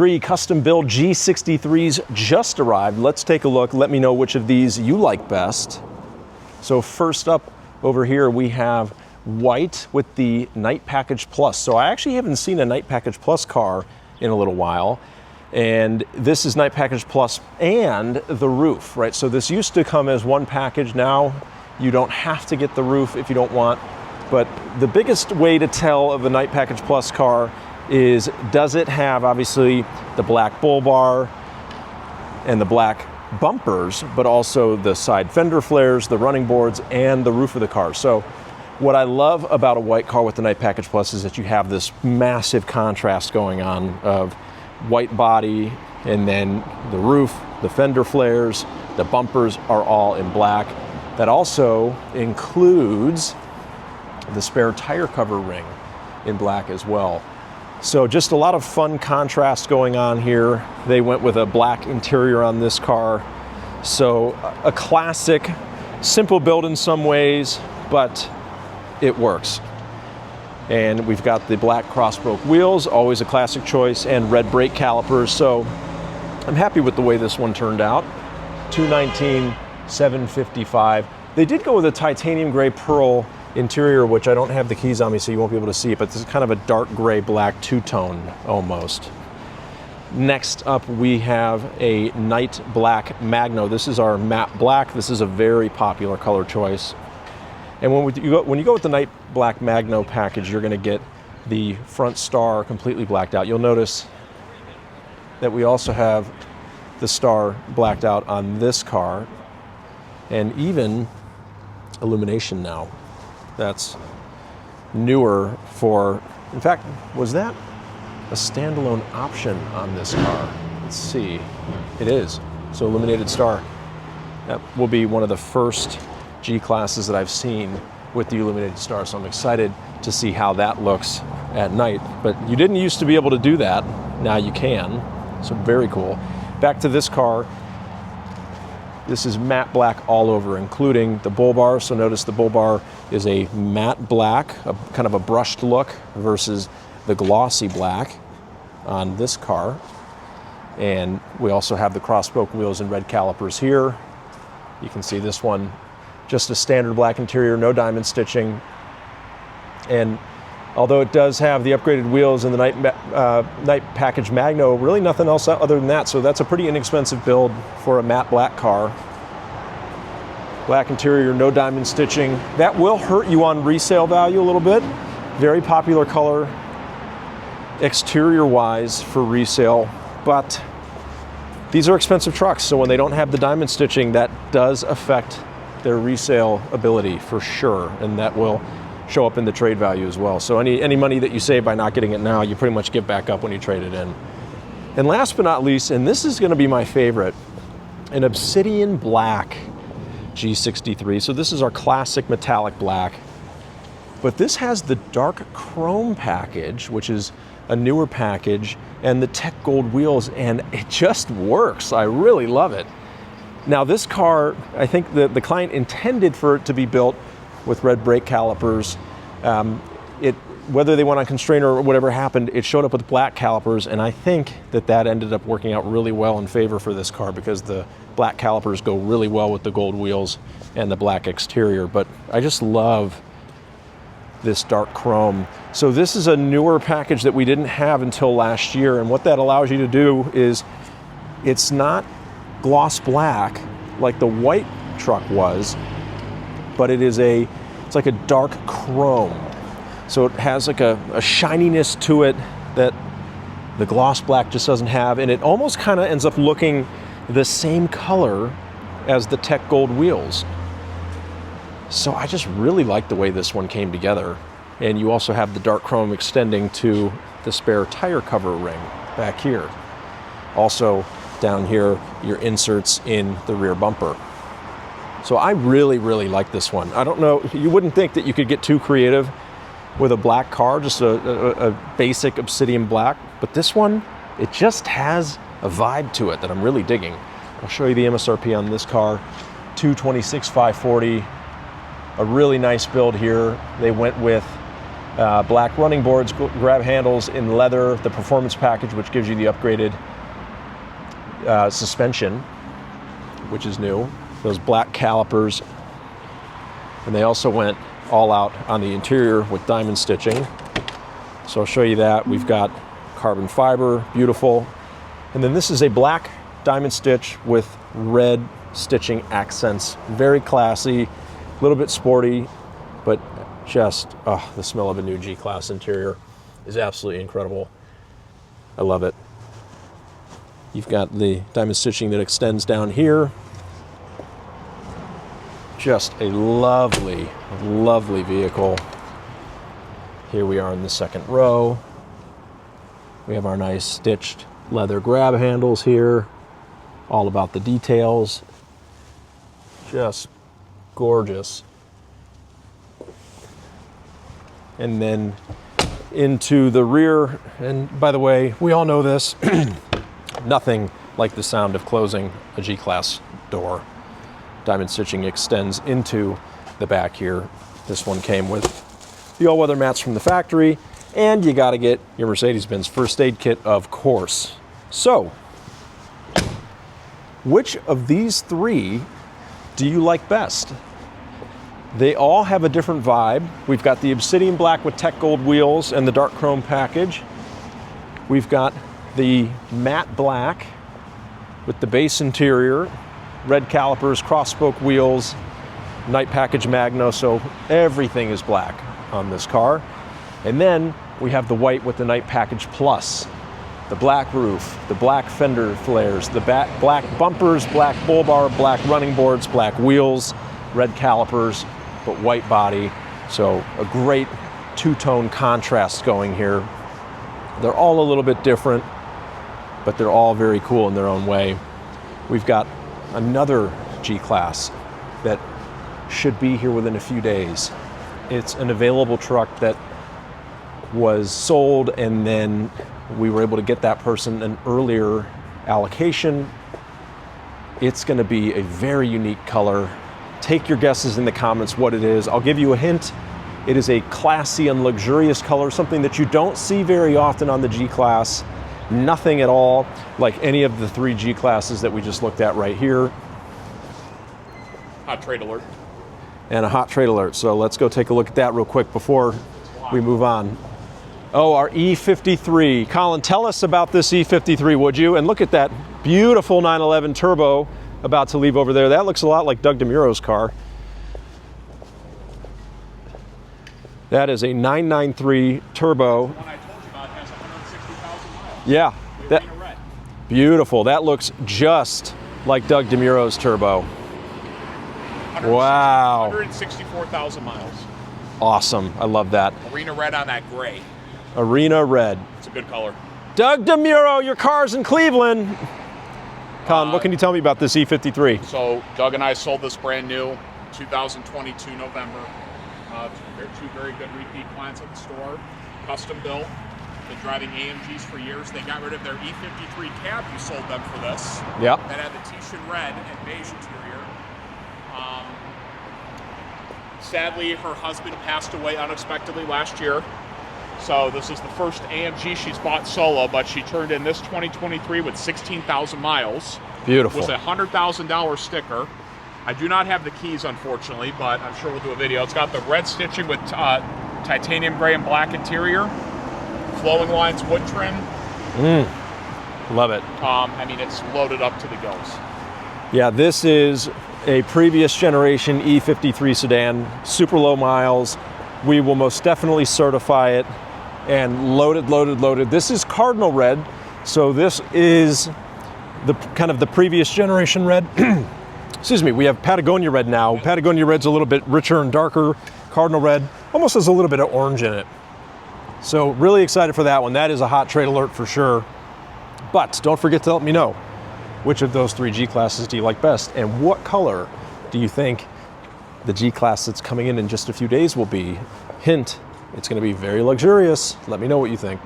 Three custom-built G63's just arrived. Let's take a look. Let me know which of these you like best. So first up over here, we have white with the Night Package Plus. So I actually haven't seen a Night Package Plus car in a little while. And this is Night Package Plus and the roof, right? So this used to come as one package. Now you don't have to get the roof if you don't want. But the biggest way to tell of a Night Package Plus car is, does it have obviously the black bull bar and the black bumpers, but also the side fender flares, the running boards, and the roof of the car. So what I love about a white car with the Night Package Plus is that you have this massive contrast going on of white body, and then the roof, the fender flares, the bumpers are all in black. That also includes the spare tire cover ring in black as well. So just a lot of fun contrast going on here. They went with a black interior on this car. So a classic, simple build in some ways, but it works. And we've got the black cross-broke wheels, always a classic choice, and red brake calipers. So I'm happy with the way this one turned out. $219, $755. They did go with a titanium gray pearl interior, which I don't have the keys on me, so you won't be able to see it, but this is kind of a dark gray black two-tone almost. Next up, we have a night black magno. This is our matte black. This is a very popular color choice. And when you go with the night black magno package, you're going to get the front star completely blacked out. You'll notice that we also have the star blacked out on this car, and even illumination now. That's newer for, in fact, was that a standalone option on this car? Let's see, it is. So illuminated star. That will be one of the first G-classes that I've seen with the illuminated star, so I'm excited to see how that looks at night. But you didn't used to be able to do that, now you can, so very cool. Back to this car. This is matte black all over, including the bull bar. So notice the bull bar is a matte black, kind of a brushed look, versus the glossy black on this car. And we also have the cross-spoke wheels and red calipers here. You can see this one, just a standard black interior, no diamond stitching. And although it does have the upgraded wheels and the Night Package Magno, really nothing else other than that. So that's a pretty inexpensive build for a matte black car. Black interior, no diamond stitching. That will hurt you on resale value a little bit. Very popular color exterior-wise for resale, but these are expensive trucks. So when they don't have the diamond stitching, that does affect their resale ability for sure, and that will show up in the trade value as well. So any money that you save by not getting it now, you pretty much get back up when you trade it in. And last but not least, and this is going to be my favorite, an Obsidian black G63. So this is our classic metallic black, but this has the dark chrome package, which is a newer package, and the tech gold wheels, and it just works. I really love it. Now this car, I think the client intended for it to be built with red brake calipers. Whether they went on constraint or whatever happened, it showed up with black calipers, and I think that ended up working out really well in favor for this car, because the black calipers go really well with the gold wheels and the black exterior. But I just love this dark chrome. So this is a newer package that we didn't have until last year, and what that allows you to do is, it's not gloss black like the white truck was, but it's like a dark chrome. So it has like a shininess to it that the gloss black just doesn't have, and it almost kind of ends up looking the same color as the tech gold wheels. So I just really like the way this one came together. And you also have the dark chrome extending to the spare tire cover ring back here. Also down here, your inserts in the rear bumper. So I really, really like this one. I don't know, you wouldn't think that you could get too creative with a black car, just a basic Obsidian black, but this one, it just has a vibe to it that I'm really digging. I'll show you the MSRP on this car, $226,540. A really nice build here. They went with Black running boards, grab handles in leather, the performance package, which gives you the upgraded suspension, which is new. Those black calipers. And they also went all out on the interior with diamond stitching. So I'll show you that. We've got carbon fiber, beautiful. And then this is a black diamond stitch with red stitching accents. Very classy, a little bit sporty, but just, oh, the smell of a new G-Class interior is absolutely incredible. I love it. You've got the diamond stitching that extends down here. Just a lovely, lovely vehicle. Here we are in the second row. We have our nice stitched leather grab handles here. All about the details. Just gorgeous. And then into the rear, and by the way, we all know this, nothing like the sound of closing a G-Class door. Diamond stitching extends into the back here. This one came with the all-weather mats from the factory, and you gotta get your Mercedes-Benz first aid kit, of course. So, which of these three do you like best? They all have a different vibe. We've got the Obsidian black with tech gold wheels and the dark chrome package. We've got the matte black with the base interior, red calipers, cross-spoke wheels, night package magno, so everything is black on this car. And then we have the white with the night package plus, the black roof, the black fender flares, the black bumpers, black bull bar, black running boards, black wheels, red calipers, but white body. So a great two-tone contrast going here. They're all a little bit different, but they're all very cool in their own way. We've got another G-Class that should be here within a few days. It's an available truck that was sold, and then we were able to get that person an earlier allocation. It's going to be a very unique color. Take your guesses in the comments what it is. I'll give you a hint. It is a classy and luxurious color, something that you don't see very often on the G-Class. Nothing at all like any of the three G-Classes that we just looked at right here. Hot trade alert. And a hot trade alert. So let's go take a look at that real quick before we move on. Oh, our E53. Colin, tell us about this E53, would you? And look at that beautiful 911 turbo about to leave over there. That looks a lot like Doug DeMuro's car. That is a 993 turbo. The one I told you about has 160,000 miles. Yeah, that, red. beautiful. That looks just like Doug DeMuro's turbo. Wow. 164,000 miles. Awesome, I love that. Arena red on that gray. Arena red. It's a good color. Doug DeMuro, your car's in Cleveland. Colin, what can you tell me about this E53? So Doug and I sold this brand new 2022 November. They're two very good repeat clients at the store. Custom built. Been driving AMGs for years. They got rid of their E53 cab. You sold them for this. Yep. That had the Titian red and beige interior. Sadly, her husband passed away unexpectedly last year. So this is the first AMG she's bought solo, but she turned in this 2023 with 16,000 miles. Beautiful. It was a $100,000 sticker. I do not have the keys, unfortunately, but I'm sure we'll do a video. It's got the red stitching with titanium gray and black interior, flowing lines, wood trim. Love it. I mean, it's loaded up to the gills. Yeah, this is a previous generation E53 sedan, super low miles. We will most definitely certify it, and loaded, loaded, loaded. This is cardinal red, so this is the kind of the previous generation red. Excuse me, we have Patagonia red now. Patagonia red's a little bit richer and darker. Cardinal red almost has a little bit of orange in it. So really excited for that one. That is a hot trade alert for sure. But don't forget to let me know, which of those three G-Classes do you like best, and what color do you think the G-Class that's coming in just a few days will be? Hint, it's going to be very luxurious. Let me know what you think.